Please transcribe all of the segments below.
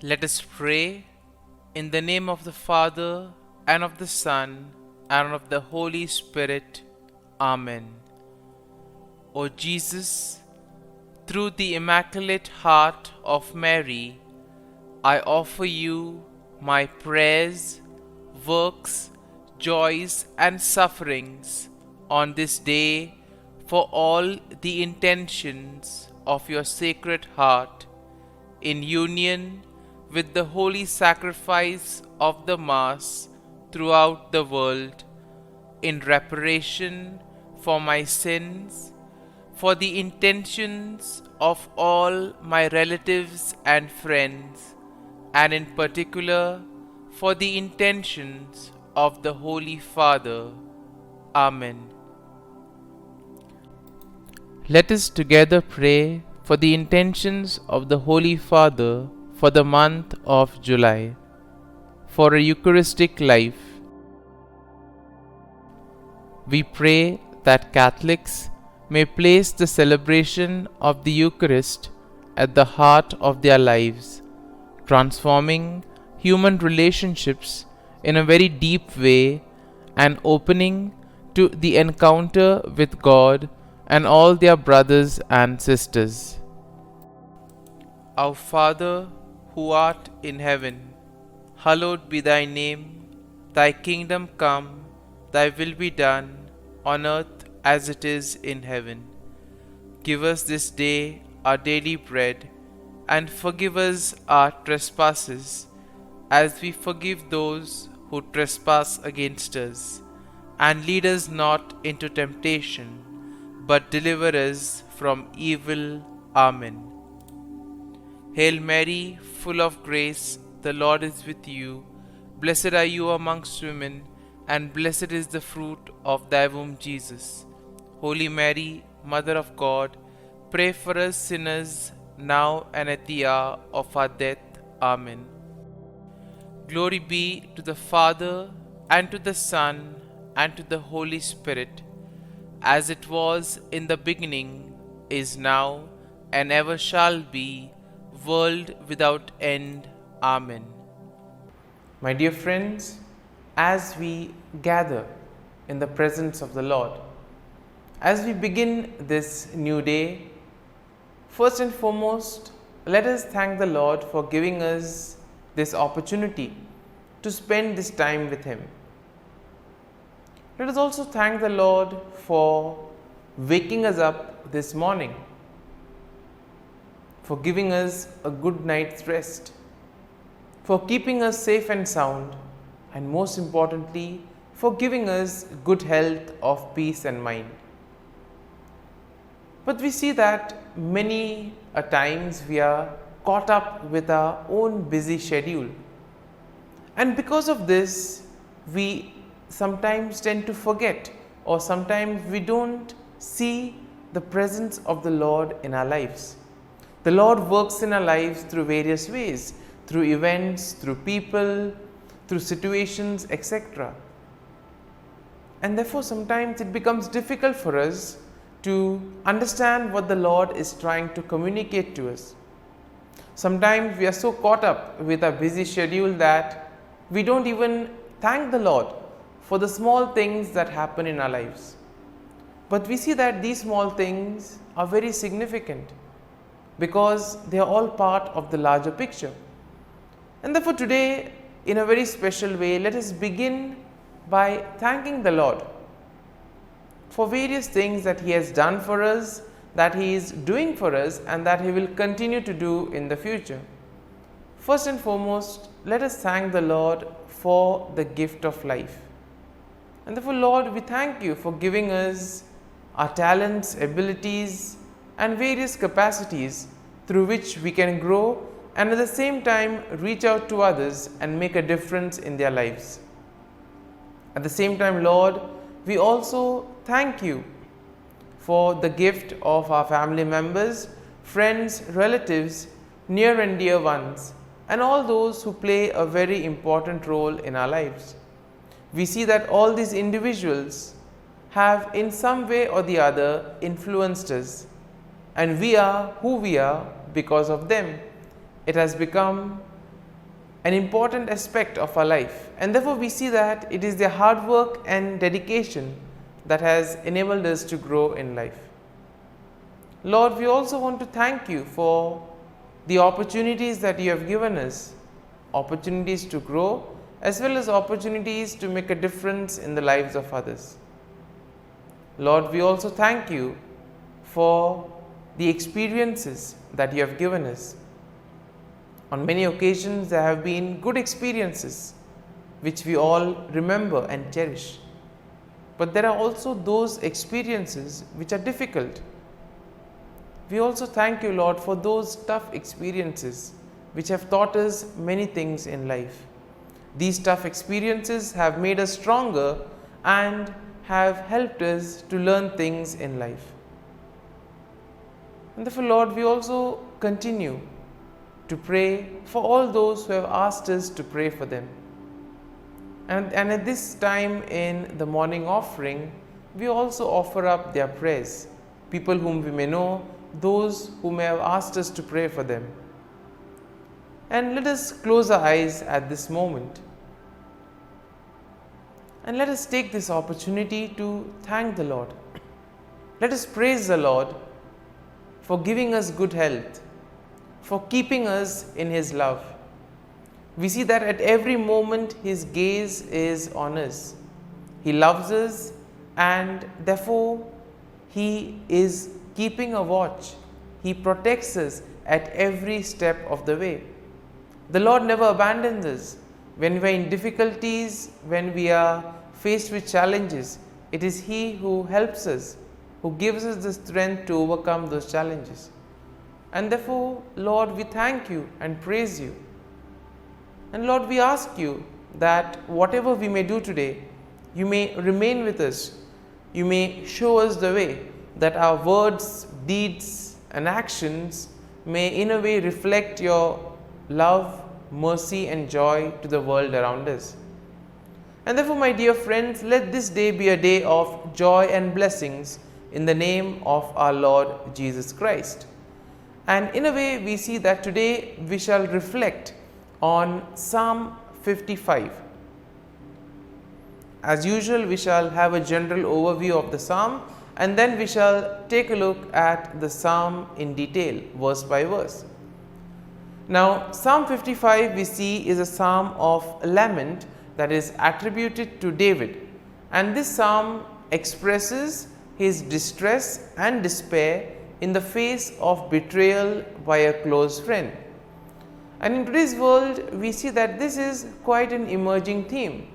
Let us pray in the name of the Father, and of the Son, and of the Holy Spirit. Amen. O Jesus, through the Immaculate Heart of Mary, I offer you my prayers, works, joys, and sufferings on this day for all the intentions of your Sacred Heart, in union with the holy sacrifice of the Mass throughout the world, in reparation for my sins, for the intentions of all my relatives and friends, and in particular for the intentions of the Holy Father. Amen. Let us together pray for the intentions of the Holy Father for the month of July, for a Eucharistic life. We pray that Catholics may place the celebration of the Eucharist at the heart of their lives, transforming human relationships in a very deep way and opening to the encounter with God and all their brothers and sisters. Our Father, who art in heaven, hallowed be thy name. Thy kingdom come, thy will be done, on earth as it is in heaven. Give us this day our daily bread, and forgive us our trespasses, as we forgive those who trespass against us. And lead us not into temptation, but deliver us from evil. Amen. Hail Mary, full of grace, the Lord is with you. Blessed are you amongst women, and blessed is the fruit of thy womb, Jesus. Holy Mary, Mother of God, pray for us sinners, now and at the hour of our death. Amen. Glory be to the Father, and to the Son, and to the Holy Spirit, as it was in the beginning, is now, and ever shall be, world without end. Amen. My dear friends, as we gather in the presence of the Lord, as we begin this new day, first and foremost, let us thank the Lord for giving us this opportunity to spend this time with Him. Let us also thank the Lord for waking us up this morning, for giving us a good night's rest, for keeping us safe and sound, and most importantly, for giving us good health of peace and mind. But we see that many a times we are caught up with our own busy schedule, and because of this we sometimes tend to forget, or sometimes we don't see the presence of the Lord in our lives. The Lord works in our lives through various ways, through events, through people, through situations, etc. And therefore sometimes it becomes difficult for us to understand what the Lord is trying to communicate to us. Sometimes we are so caught up with our busy schedule that we don't even thank the Lord for the small things that happen in our lives. But we see that these small things are very significant, because they are all part of the larger picture. And therefore today, in a very special way, let us begin by thanking the Lord for various things that He has done for us, that He is doing for us, and that He will continue to do in the future. First and foremost, let us thank the Lord for the gift of life. And therefore, Lord, we thank you for giving us our talents, abilities, and various capacities through which we can grow and at the same time reach out to others and make a difference in their lives. At the same time, Lord, we also thank you for the gift of our family members, friends, relatives, near and dear ones, and all those who play a very important role in our lives. We see that all these individuals have in some way or the other influenced us, and we are who we are because of them. It has become an important aspect of our life, and therefore we see that it is their hard work and dedication that has enabled us to grow in life. Lord, we also want to thank you for the opportunities that you have given us, opportunities to grow as well as opportunities to make a difference in the lives of others. Lord, we also thank you for the experiences that you have given us. On many occasions there have been good experiences which we all remember and cherish. But there are also those experiences which are difficult. We also thank you, Lord, for those tough experiences which have taught us many things in life. These tough experiences have made us stronger and have helped us to learn things in life. And therefore, Lord, we also continue to pray for all those who have asked us to pray for them. And at this time in the morning offering, we also offer up their prayers, people whom we may know, those who may have asked us to pray for them. And let us close our eyes at this moment. And let us take this opportunity to thank the Lord. Let us praise the Lord for giving us good health, for keeping us in His love. We see that at every moment His gaze is on us. He loves us, and therefore He is keeping a watch. He protects us at every step of the way. The Lord never abandons us. When we are in difficulties, when we are faced with challenges, it is He who helps us, who gives us the strength to overcome those challenges. And therefore, Lord, we thank you and praise you. And Lord, we ask you that whatever we may do today, you may remain with us. You may show us the way, that our words, deeds and actions may in a way reflect your love, mercy and joy to the world around us. And therefore, my dear friends, let this day be a day of joy and blessings in the name of our Lord Jesus Christ. And in a way, we see that today we shall reflect on Psalm 55. As usual, we shall have a general overview of the psalm, and then we shall take a look at the psalm in detail, verse by verse. Now, Psalm 55 we see is a psalm of lament that is attributed to David, and this psalm expresses his distress and despair in the face of betrayal by a close friend. And in today's world, we see that this is quite an emerging theme,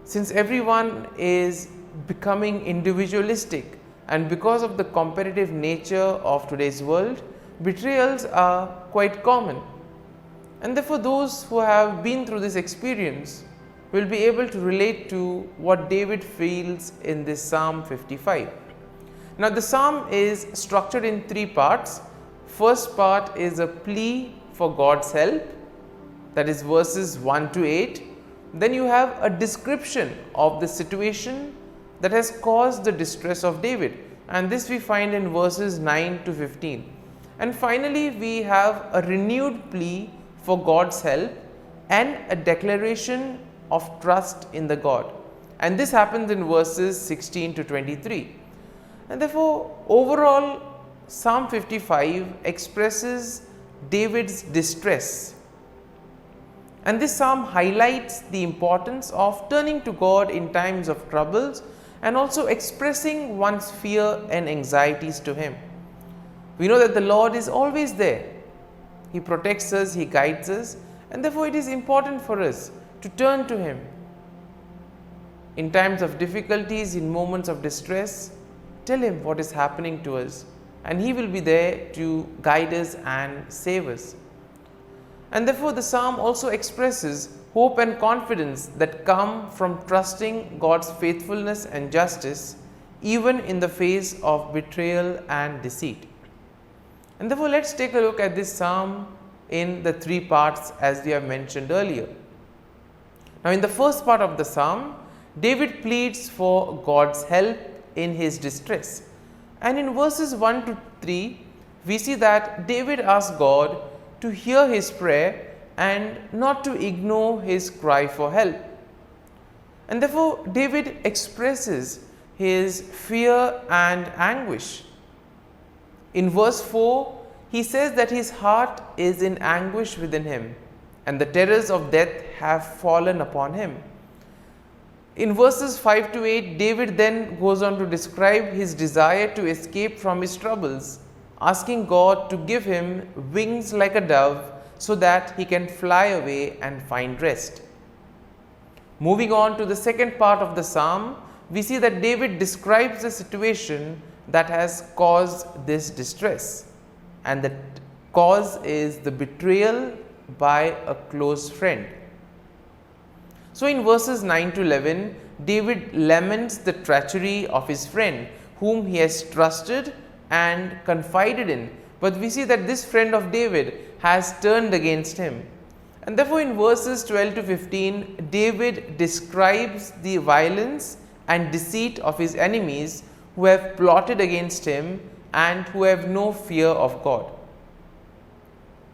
since everyone is becoming individualistic, and because of the competitive nature of today's world, betrayals are quite common. And therefore, those who have been through this experience will be able to relate to what David feels in this Psalm 55. Now, the psalm is structured in three parts. First part is a plea for God's help, that is verses 1 to 8. Then you have a description of the situation that has caused the distress of David, and this we find in verses 9 to 15. And finally, we have a renewed plea for God's help and a declaration of trust in the God, and this happens in verses 16 to 23. And therefore, overall, Psalm 55 expresses David's distress, and this psalm highlights the importance of turning to God in times of troubles and also expressing one's fear and anxieties to Him. We know that the Lord is always there. He protects us, He guides us, and therefore it is important for us to turn to Him. In times of difficulties, in moments of distress, tell Him what is happening to us, and He will be there to guide us and save us. And therefore, the psalm also expresses hope and confidence that come from trusting God's faithfulness and justice, even in the face of betrayal and deceit. And therefore, let's take a look at this psalm in the three parts as we have mentioned earlier. Now, in the first part of the psalm, David pleads for God's help in his distress. And in verses 1 to 3, we see that David asks God to hear his prayer and not to ignore his cry for help. And therefore, David expresses his fear and anguish. In verse 4, he says that his heart is in anguish within him, and the terrors of death have fallen upon him. In verses 5 to 8, David then goes on to describe his desire to escape from his troubles, asking God to give him wings like a dove so that he can fly away and find rest. Moving on to the second part of the psalm, we see that David describes the situation that has caused this distress, and the cause is the betrayal by a close friend. So in verses 9 to 11, David laments the treachery of his friend whom he has trusted and confided in, but we see that this friend of David has turned against him. And therefore in verses 12 to 15, David describes the violence and deceit of his enemies who have plotted against him and who have no fear of God.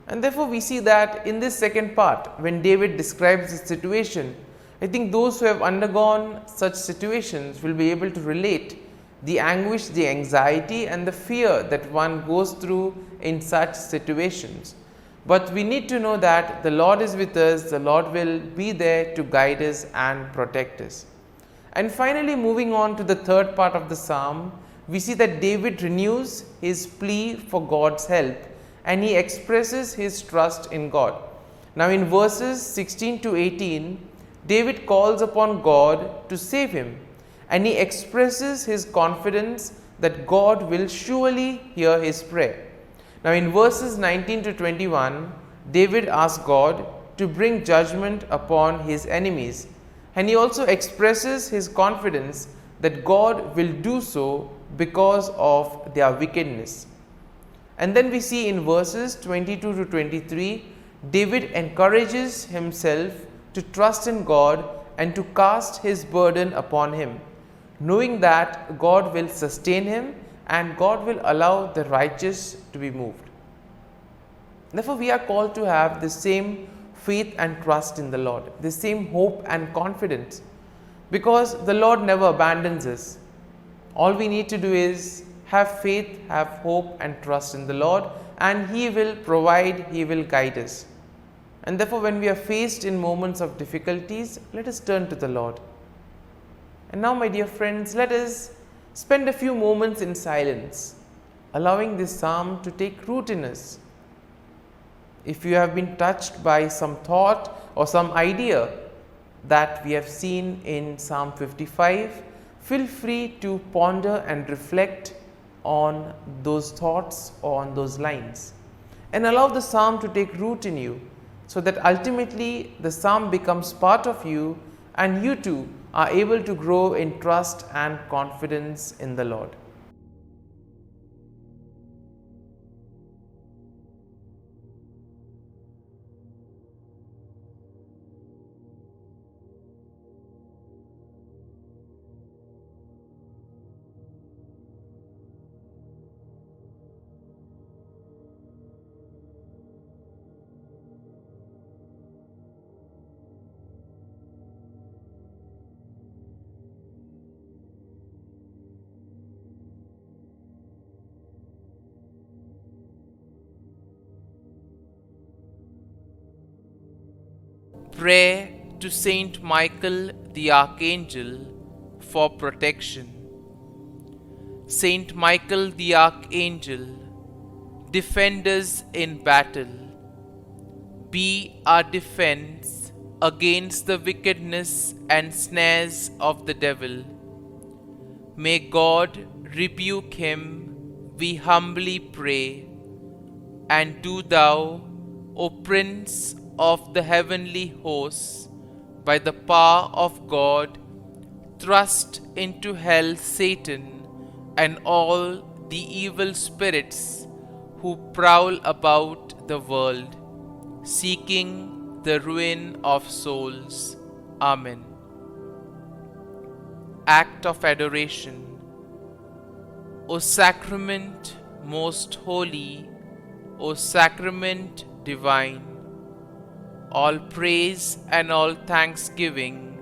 And therefore we see that in this second part, when David describes the situation, I think those who have undergone such situations will be able to relate the anguish, the anxiety and the fear that one goes through in such situations. But we need to know that the Lord is with us, the Lord will be there to guide us and protect us. And finally, moving on to the third part of the psalm, we see that David renews his plea for God's help and he expresses his trust in God. Now in verses 16 to 18, David calls upon God to save him, and he expresses his confidence that God will surely hear his prayer. Now in verses 19 to 21, David asks God to bring judgment upon his enemies, and he also expresses his confidence that God will do so because of their wickedness. And then we see in verses 22 to 23, David encourages himself to trust in God and to cast his burden upon him, knowing that God will sustain him and God will allow the righteous to be moved. Therefore, we are called to have the same faith and trust in the Lord, the same hope and confidence, because the Lord never abandons us. All we need to do is have faith, have hope and trust in the Lord, and He will provide, He will guide us. And therefore, when we are faced in moments of difficulties, let us turn to the Lord. And now, my dear friends, let us spend a few moments in silence, allowing this psalm to take root in us. If you have been touched by some thought or some idea that we have seen in Psalm 55, feel free to ponder and reflect on those thoughts or on those lines, and allow the psalm to take root in you, so that ultimately the psalm becomes part of you and you too are able to grow in trust and confidence in the Lord. Prayer to Saint Michael the Archangel for protection. Saint Michael the Archangel, defend us in battle. Be our defense against the wickedness and snares of the devil. May God rebuke him, we humbly pray. And do thou, O Prince of the heavenly hosts, by the power of God, thrust into hell Satan and all the evil spirits who prowl about the world, seeking the ruin of souls. Amen. Act of Adoration. O Sacrament most holy, O Sacrament divine, all praise and all thanksgiving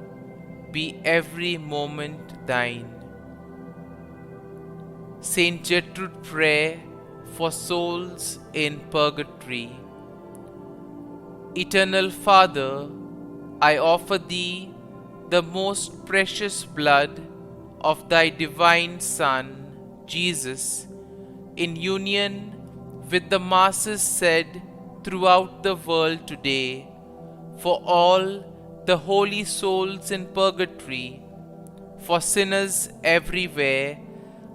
be every moment thine. Saint Gertrude, prayer for souls in purgatory. Eternal Father, I offer thee the most precious blood of thy divine Son, Jesus, in union with the masses said throughout the world today, for all the holy souls in purgatory, for sinners everywhere,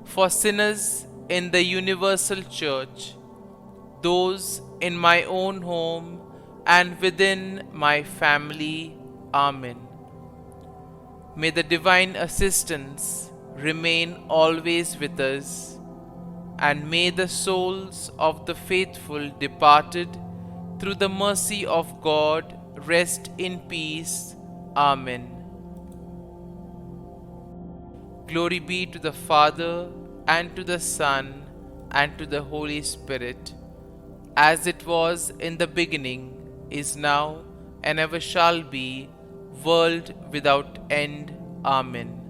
for sinners in the universal church, those in my own home and within my family. Amen. May the divine assistance remain always with us, and may the souls of the faithful departed through the mercy of God rest in peace. Amen. Glory be to the Father, and to the Son, and to the Holy Spirit, as it was in the beginning, is now, and ever shall be, world without end. Amen.